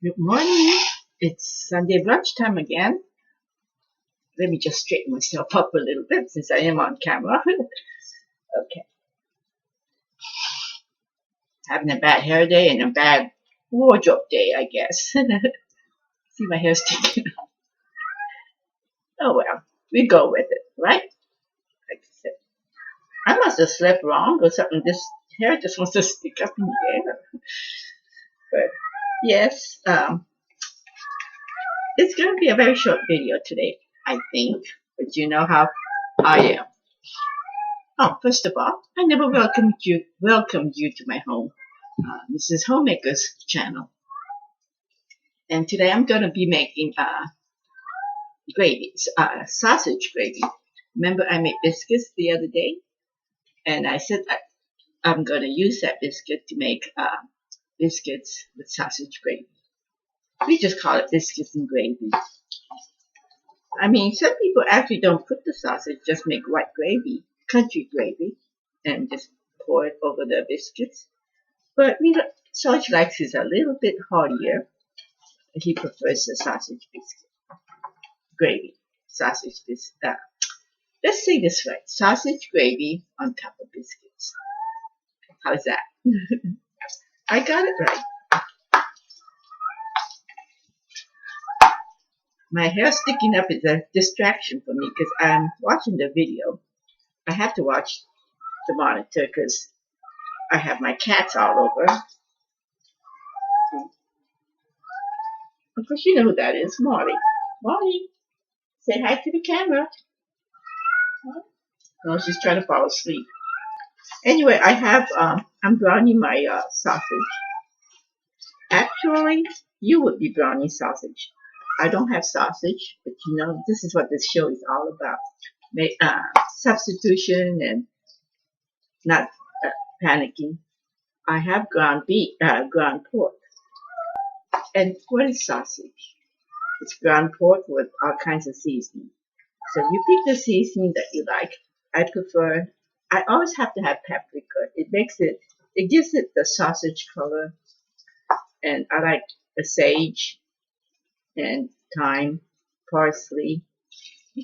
Good morning. It's Sunday brunch time again. Let me just straighten myself up a little bit since I am on camera. Okay. Having a bad hair day and a bad wardrobe day, I guess. See my hair sticking up. Oh well, we go with it, right? Like I said, I must have slept wrong or something. This hair just wants to stick up in the air. But yes, it's going to be a very short video today, I think. But you know how I am. Oh, first of all, I never welcomed you to my home. This is Homemaker's channel, and today I'm going to be making gravy, sausage gravy. Remember, I made biscuits the other day, and I said I'm going to use that biscuit to make biscuits with sausage gravy. We just call it biscuits and gravy. I mean, some people actually don't put the sausage; just make white gravy, country gravy, and just pour it over the biscuits. But Sarge likes his a little bit heartier. He prefers the sausage biscuit gravy. Sausage biscuit. Let's say this right: sausage gravy on top of biscuits. How's that? I got it right. My hair sticking up is a distraction for me because I'm watching the video. I have to watch the monitor because I have my cats all over. Of course, you know who that is, Molly. Molly, say hi to the camera. No, she's trying to fall asleep. Anyway, I'm browning my sausage. Actually, you would be browning sausage. I don't have sausage, but this is what this show is all about. Substitution and not panicking. I have ground pork. And what is sausage? It's ground pork with all kinds of seasoning. So you pick the seasoning that you like. I always have to have paprika. It gives it the sausage color. And I like the sage and thyme, parsley,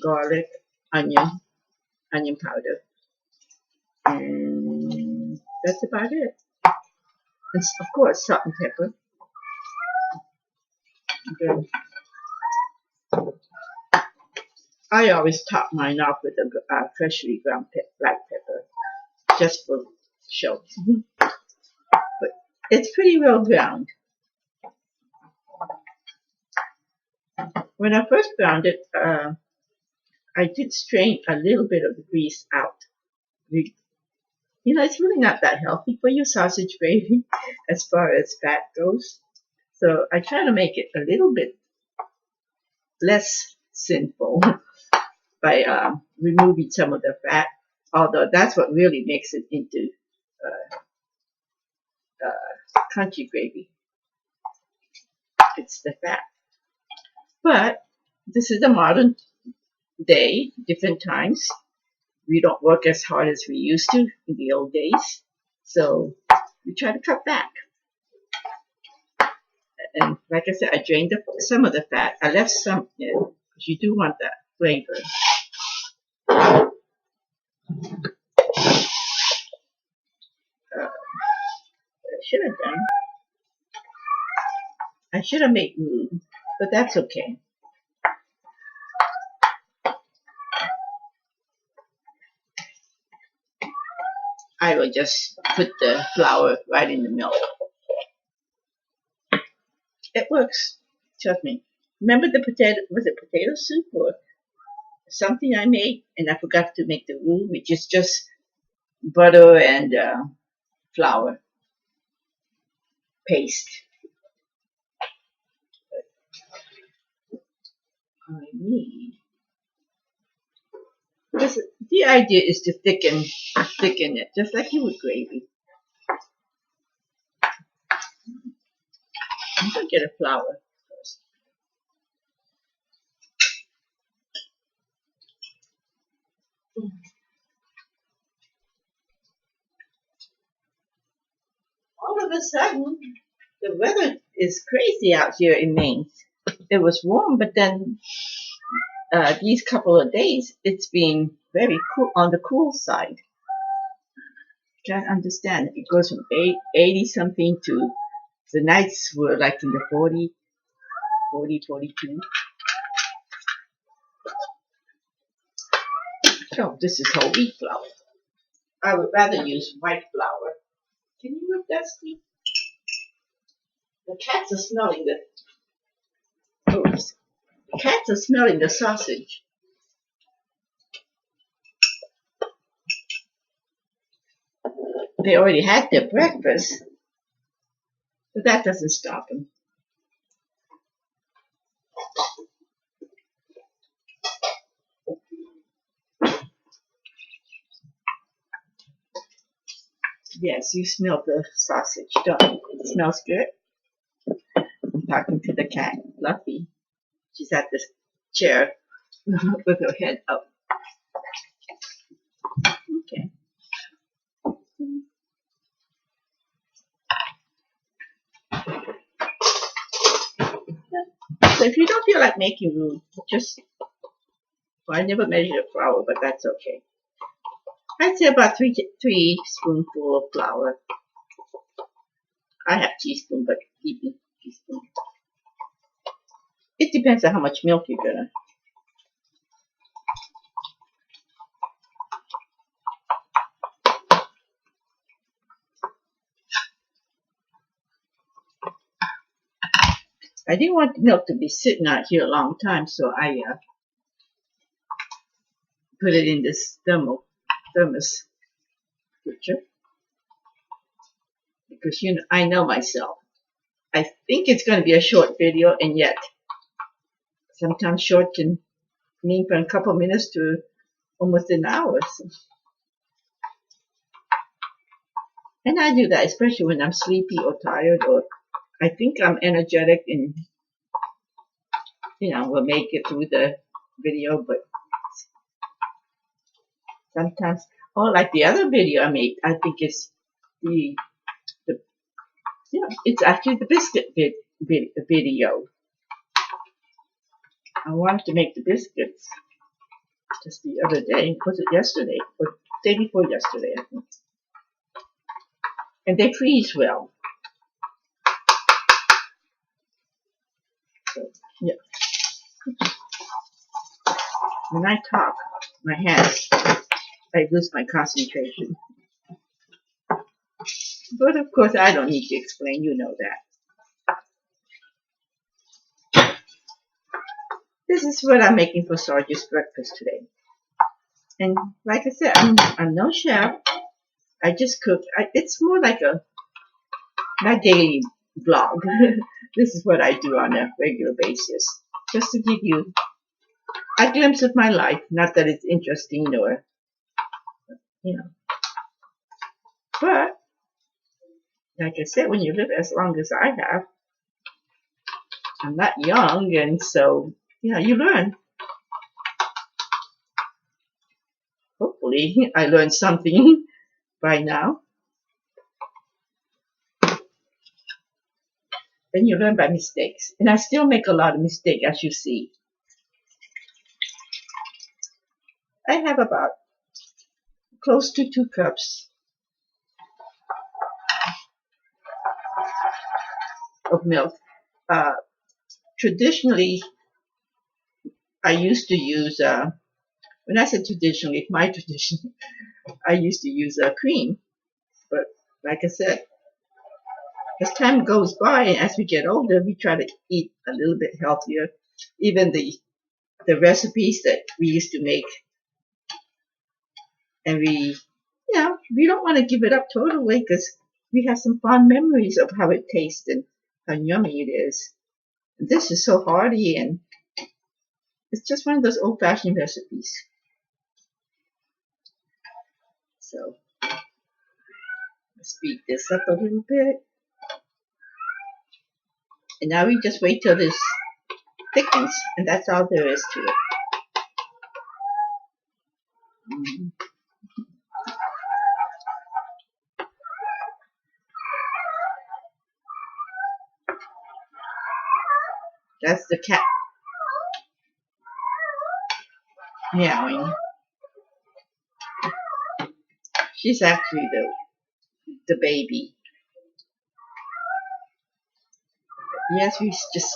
garlic, onion powder. And that's about it. And of course, salt and pepper. Good. I always top mine off with a freshly ground black pepper, just for show. But it's pretty well ground. When I first ground it, I did strain a little bit of the grease out. It's really not that healthy for your sausage gravy as far as fat goes. So I try to make it a little bit less sinful by removing some of the fat, although that's what really makes it into country gravy. It's the fat. But this is a modern day, different times. We don't work as hard as we used to in the old days. So we try to cut back. And like I said, I drained some of the fat. I left some in because you do want that flavor. I should have made roux, but that's okay. I will just put the flour right in the milk. It works. Trust me. Remember was it potato soup or something I made? And I forgot to make the roux, which is just butter and flour paste. I need. The idea is to thicken it, just like you would gravy. I'm going to get a flour first. All of a sudden, the weather is crazy out here in Maine. It was warm, but then these couple of days it's been very cool on the cool side. Can't understand. It goes from 80 something to the nights were like in the 40, 42. So this is whole wheat flour. I would rather use white flour. Can you move that, Steve? The cats are smelling the. Oops. The cats are smelling the sausage. They already had their breakfast, but that doesn't stop them. Yes, you smell the sausage, don't you? It smells good. I'm talking to the cat, Fluffy. She's at the chair with her head up. Okay. So if you don't feel like making roux, just, well, I never measured a flour, but that's okay. I'd say about three spoonful of flour. I have teaspoon, but even teaspoon. It depends on how much milk you're gonna. I didn't want the milk to be sitting out here a long time, so I put it in this thermos pitcher. Because I know myself. I think it's going to be a short video, and yet sometimes short can mean from a couple of minutes to almost an hour. So. And I do that, especially when I'm sleepy or tired, or I think I'm energetic and, we'll make it through the video, but sometimes, like the other video I made, I think it's it's actually the biscuit video. I wanted to make the biscuits just the other day. Was it yesterday? Or day before yesterday, I think. And they freeze well. So, yeah. When I talk, my hands, I lose my concentration. But of course, I don't need to explain. You know that. This is what I'm making for Sarge's breakfast today. And like I said, I'm no chef. I just cook. It's more like my daily vlog. This is what I do on a regular basis, just to give you a glimpse of my life. Not that it's interesting or, but like I said, when you live as long as I have, I'm not young, and so you learn. Hopefully, I learned something by now. And you learn by mistakes. And I still make a lot of mistakes, as you see. I have about close to 2 cups of milk. Traditionally, I used to use, when I said traditionally, my tradition, I used to use cream. But like I said, as time goes by and as we get older, we try to eat a little bit healthier. Even the recipes that we used to make, and we don't want to give it up totally because we have some fond memories of how it tastes and how yummy it is. And this is so hearty, and it's just one of those old-fashioned recipes. So let's speed this up a little bit. And now we just wait till this thickens, and that's all there is to it. That's the cat meowing. She's actually the baby. Yes, we just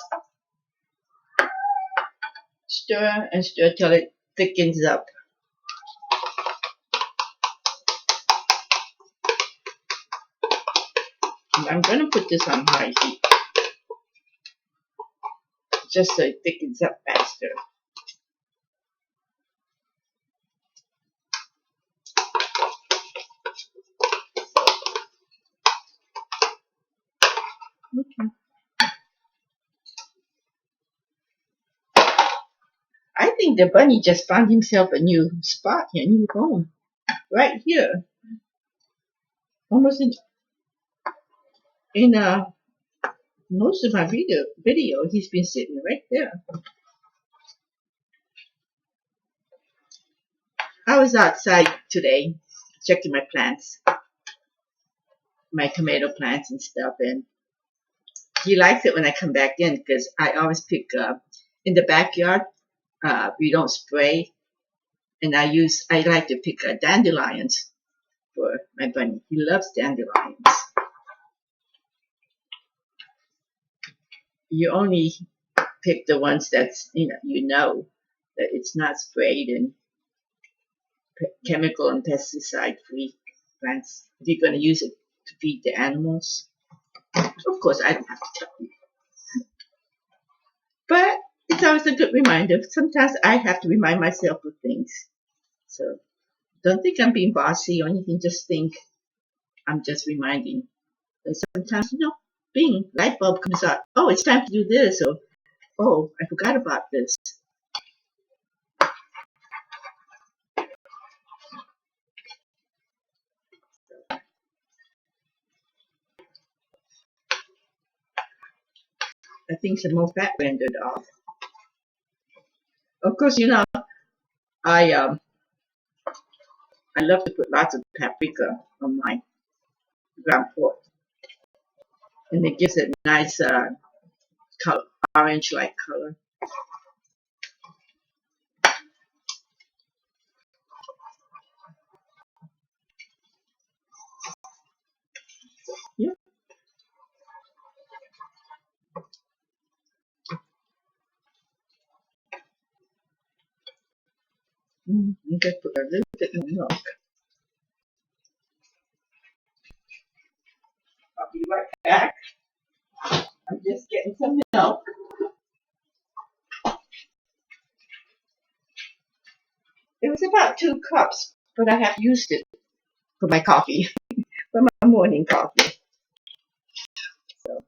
stir and stir till it thickens up. And I'm going to put this on high heat just so it thickens up faster. Okay. I think the bunny just found himself a new spot here, a new home. Right here. Almost in most of my video, he's been sitting right there. I was outside today checking my plants, my tomato plants and stuff, and he likes it when I come back in because I always pick in the backyard. We don't spray, and I like to pick dandelions for my bunny. He loves dandelions. You only pick the ones that's you know that it's not sprayed and chemical and pesticide free plants. If you're going to use it to feed the animals, of course I don't have to tell you. But it's always a good reminder. Sometimes I have to remind myself of things. So don't think I'm being bossy or anything. Just think I'm just reminding. And sometimes, bing, light bulb comes out. Oh, it's time to do this. Or, oh, I forgot about this. I think some more fat rendered off. Of course, I love to put lots of paprika on my ground pork, and it gives it nice color, orange-like color. Yep. You just put a little bit more milk. I'll be right back. I'm just getting some milk. It was about 2 cups, but I have used it for my coffee, for my morning coffee. So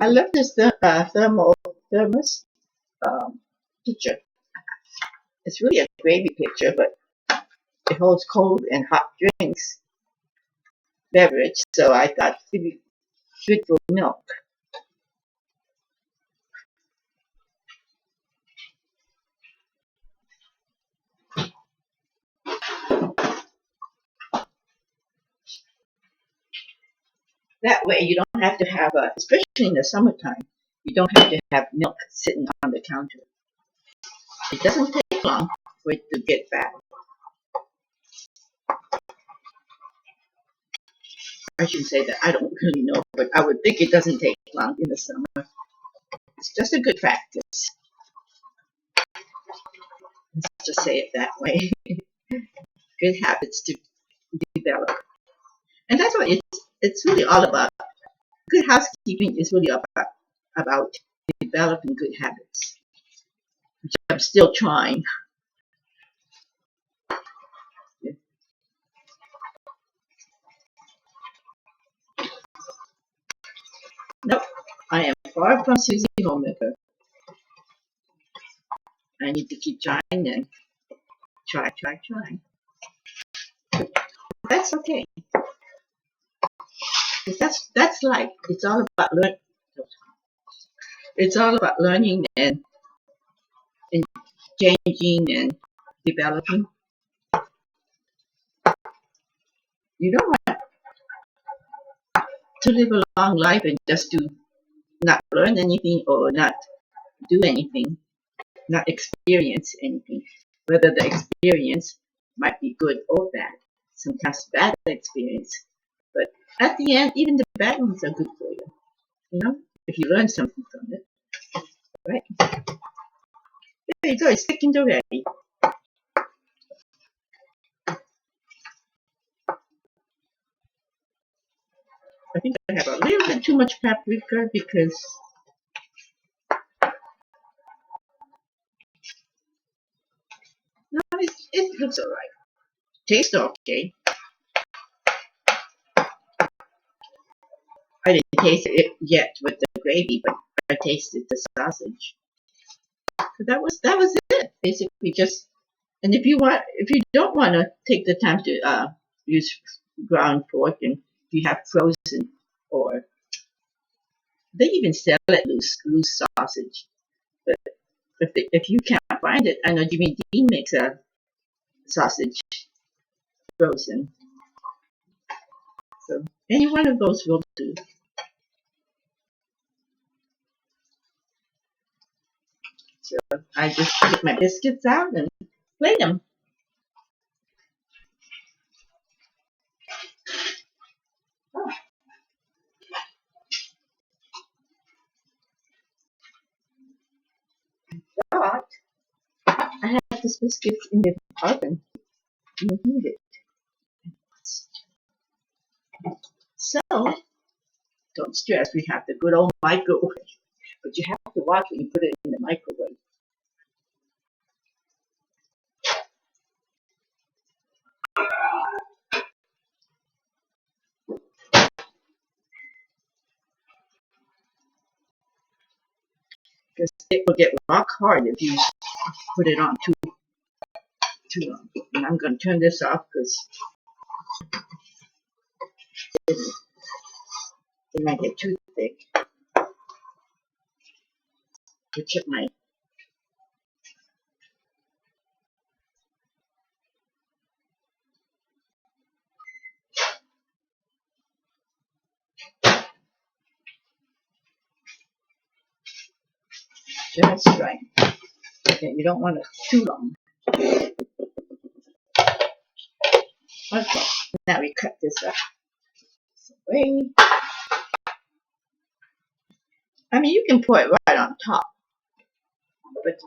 I love this thermos pitcher. It's really a gravy pitcher, but it holds cold and hot drinks, beverage. So I thought it'd be good for milk. That way you don't have to have especially in the summertime, you don't have to have milk sitting on the counter. It doesn't take long for it to get fat. I shouldn't say that. I don't really know, but I would think it doesn't take long in the summer. It's just a good practice. Let's just say it that way. Good habits to develop. And that's what it's really all about. Good housekeeping is really about developing good habits, which I'm still trying. Nope, I am far from Susie Homemaker. I need to keep trying and try. That's okay. Because that's life. It's all about learning and changing and developing. You don't want to live a long life and just to not learn anything or not do anything, not experience anything. Whether the experience might be good or bad. Sometimes bad experience. But at the end, even the bad ones are good for you. You know, if you learn something from it, right? There you go. It's sticking already. I think I have a little bit too much paprika because no, it looks alright. Tastes okay. I didn't taste it yet with the gravy, but I tasted the sausage. So that was it. Basically, just and if you don't want to take the time to use ground pork, and if you have frozen, or they even sell it loose sausage. But if you can't find it, I know Jimmy Dean makes a sausage frozen. So any one of those will do. So I just get my biscuits out and plate them. But I have this biscuits in the oven. You need it. So don't stress. We have the good old microwave, but you have to watch when you put it in the microwave. Because it will get rock hard if you put it on too long. And I'm going to turn this off because it might get too thick, which it might. Just right. Okay, you don't want it too long. Okay, now we cut this up. Away. I mean, you can pour it right on top, but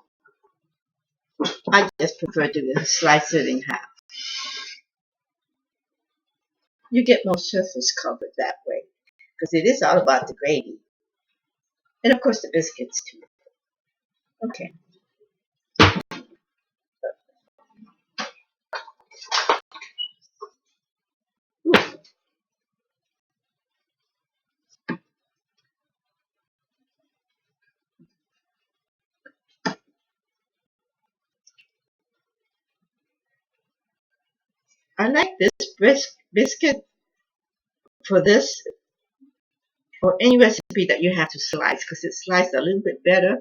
I just prefer to slice it in half. You get more surface covered that way because it is all about the gravy. And of course the biscuits too. Okay. Ooh, I like this biscuit for this or any recipe that you have to slice because it's sliced a little bit better.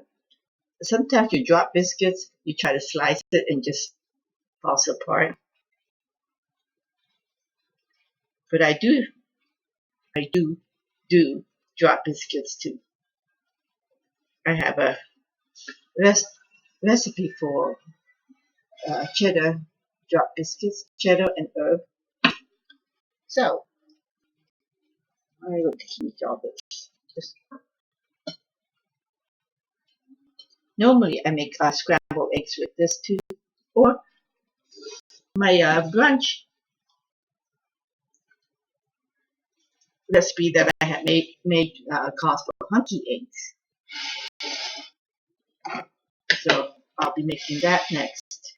Sometimes you drop biscuits, you try to slice it and just falls apart. But I do drop biscuits too. I have a recipe for cheddar drop biscuits, cheddar and herb. So I will heat all this. Just, normally I make scrambled eggs with this too, or my brunch recipe that I had made calls for hunky eggs. So I'll be making that next.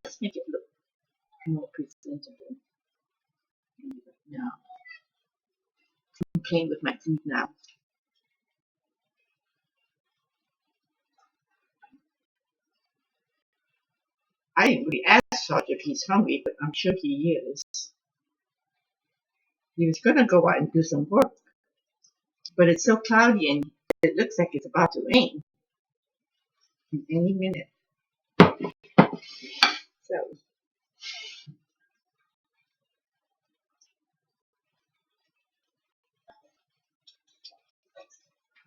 Let's make it look more presentable. Now I'm playing with my food now. I didn't really ask Sarge if he's hungry, but I'm sure he is. He was gonna go out and do some work, but it's so cloudy and it looks like it's about to rain in any minute. So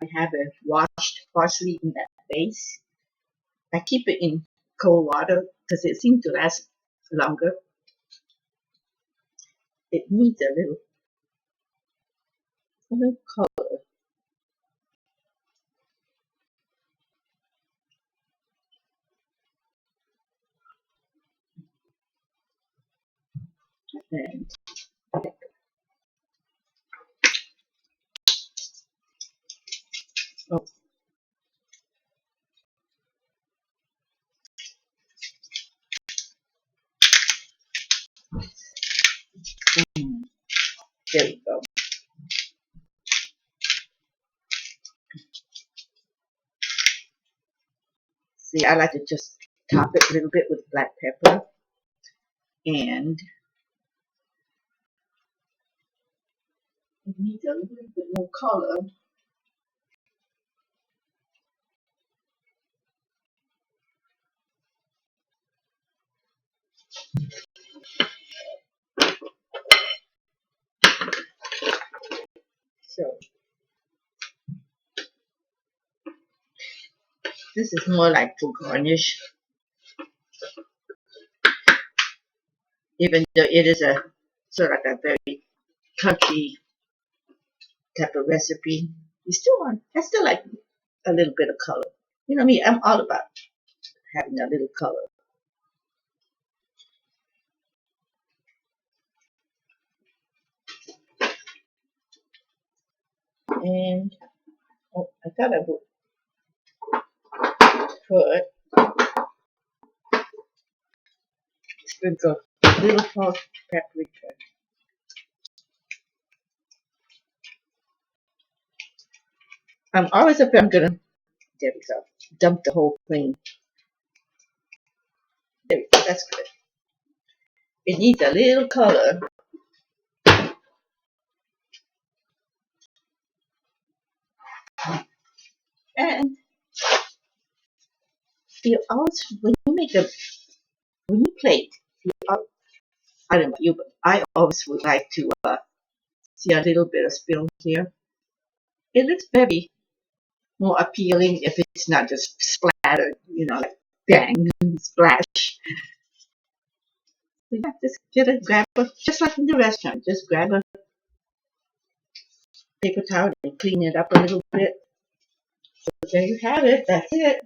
I have a washed parsley in that vase. I keep it in cold water because it seems to last longer. It needs a little color. And oh, there we go. See, I like to just top it a little bit with black pepper, and it needs a little bit more color. So this is more like for garnish, even though it is a sort of like a very country type of recipe. I still like a little bit of color. You know me, I'm all about having a little color. And oh, I thought I would put sprinkle a little hot paprika. I'm always afraid I'm gonna there we go. Dump the whole thing. There we go, that's good. It needs a little color. And you always when you plate, I don't know you, but I always would like to see a little bit of spill here. It looks very more appealing if it's not just splattered, like bang, splash. So yeah, just grab a, just like in the restaurant, just grab a paper towel and clean it up a little bit. So there you have it. That's it.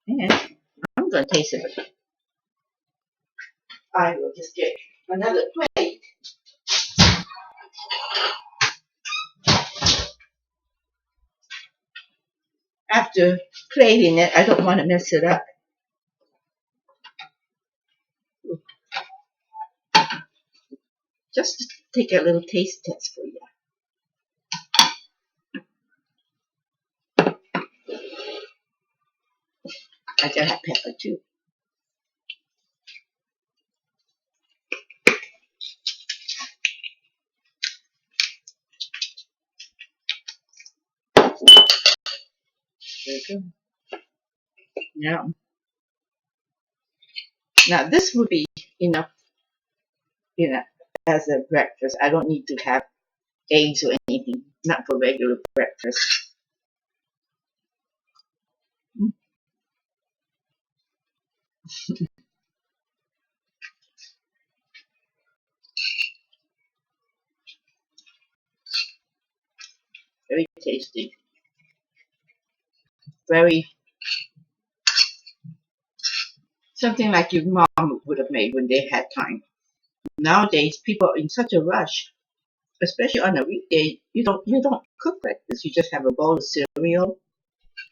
And I'm gonna taste it. I will just get another plate. After plating it, I don't want to mess it up. Just to take a little taste test for you. I gotta have pepper too. There you go. Now this would be enough, as a breakfast. I don't need to have eggs or anything. Not for regular breakfast. Very tasty. Very something like your mom would have made when they had time. Nowadays, people are in such a rush, especially on a weekday. You don't cook like this. You just have a bowl of cereal,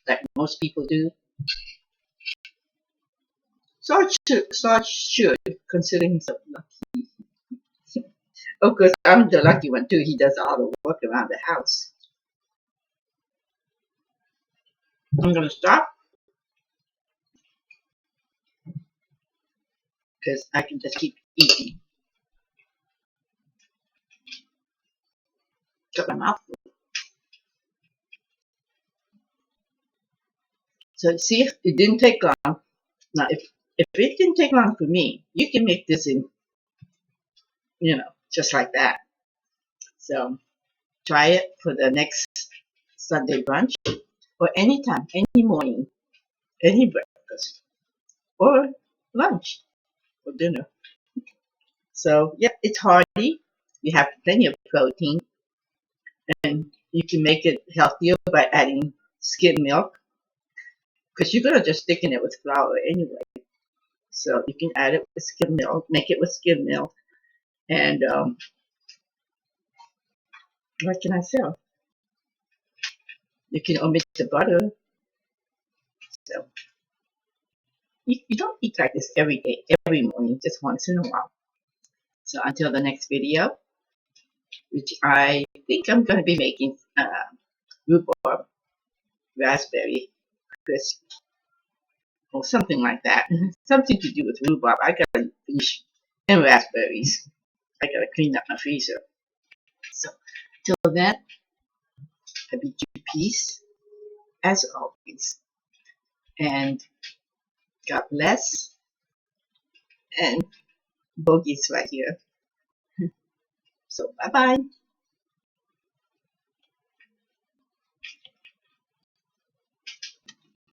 like most people do. Sarge should consider himself lucky. Of course, I'm the lucky one too. He does all the work around the house. I'm gonna stop because I can just keep eating. Shut my mouth. So see, if it didn't take long. Now, if it didn't take long for me, you can make this in, just like that. So try it for the next Sunday brunch or anytime, any morning, any breakfast or lunch or dinner. So yeah, it's hearty. You have plenty of protein, and you can make it healthier by adding skim milk because you're gonna just thicken it with flour anyway. So you can add it with skim milk, make it with skim milk, and what can I say? You can omit the butter. So you don't eat like this every day, every morning, just once in a while. So until the next video, which I think I'm going to be making rhubarb raspberry crisp or something like that. Something to do with rhubarb. I got to finish and raspberries. I got to clean up my freezer. So till then, I bid you peace as always, and God bless. And Bogey's right here. So bye bye.